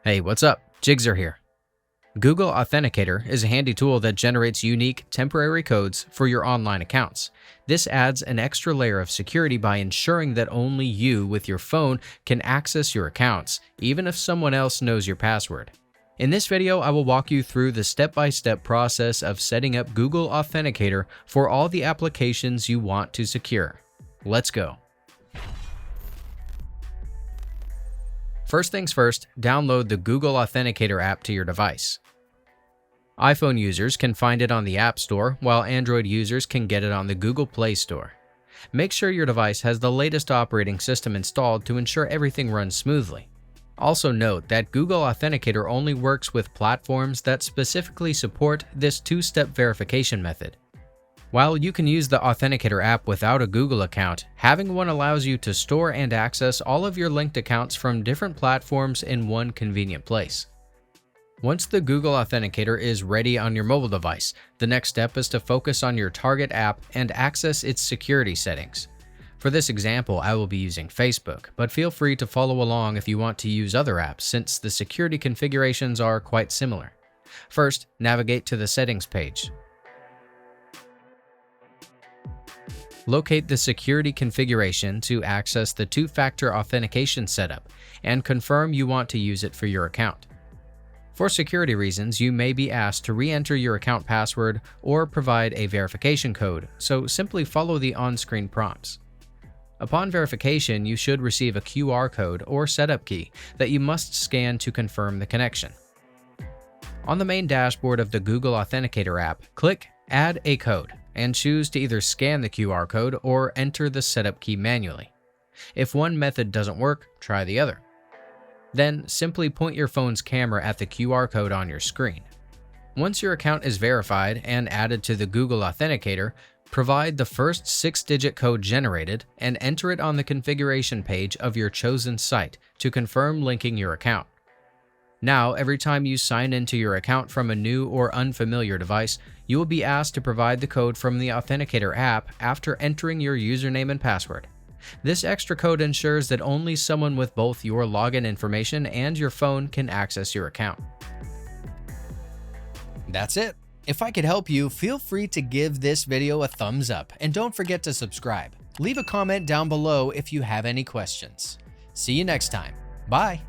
Hey, what's up? Jigxor here. Google Authenticator is a handy tool that generates unique, temporary codes for your online accounts. This adds an extra layer of security by ensuring that only you with your phone can access your accounts, even if someone else knows your password. In this video, I will walk you through the step-by-step process of setting up Google Authenticator for all the applications you want to secure. Let's go. First things first, download the Google Authenticator app to your device. iPhone users can find it on the App Store, while Android users can get it on the Google Play Store. Make sure your device has the latest operating system installed to ensure everything runs smoothly. Also note that Google Authenticator only works with platforms that specifically support this two-step verification method. While you can use the Authenticator app without a Google account, having one allows you to store and access all of your linked accounts from different platforms in one convenient place. Once the Google Authenticator is ready on your mobile device, the next step is to focus on your target app and access its security settings. For this example, I will be using Facebook, but feel free to follow along if you want to use other apps since the security configurations are quite similar. First, navigate to the Settings page. Locate the security configuration to access the two-factor authentication setup and confirm you want to use it for your account. For security reasons, you may be asked to re-enter your account password or provide a verification code, so simply follow the on-screen prompts. Upon verification, you should receive a QR code or setup key that you must scan to confirm the connection. On the main dashboard of the Google Authenticator app, click Add a Code and choose to either scan the QR code or enter the setup key manually. If one method doesn't work, try the other. Then simply point your phone's camera at the QR code on your screen. Once your account is verified and added to the Google Authenticator, provide the first 6-digit code generated and enter it on the configuration page of your chosen site to confirm linking your account. Now, every time you sign into your account from a new or unfamiliar device, you will be asked to provide the code from the Authenticator app after entering your username and password. This extra code ensures that only someone with both your login information and your phone can access your account. That's it. If I could help you, feel free to give this video a thumbs up and don't forget to subscribe. Leave a comment down below if you have any questions. See you next time. Bye.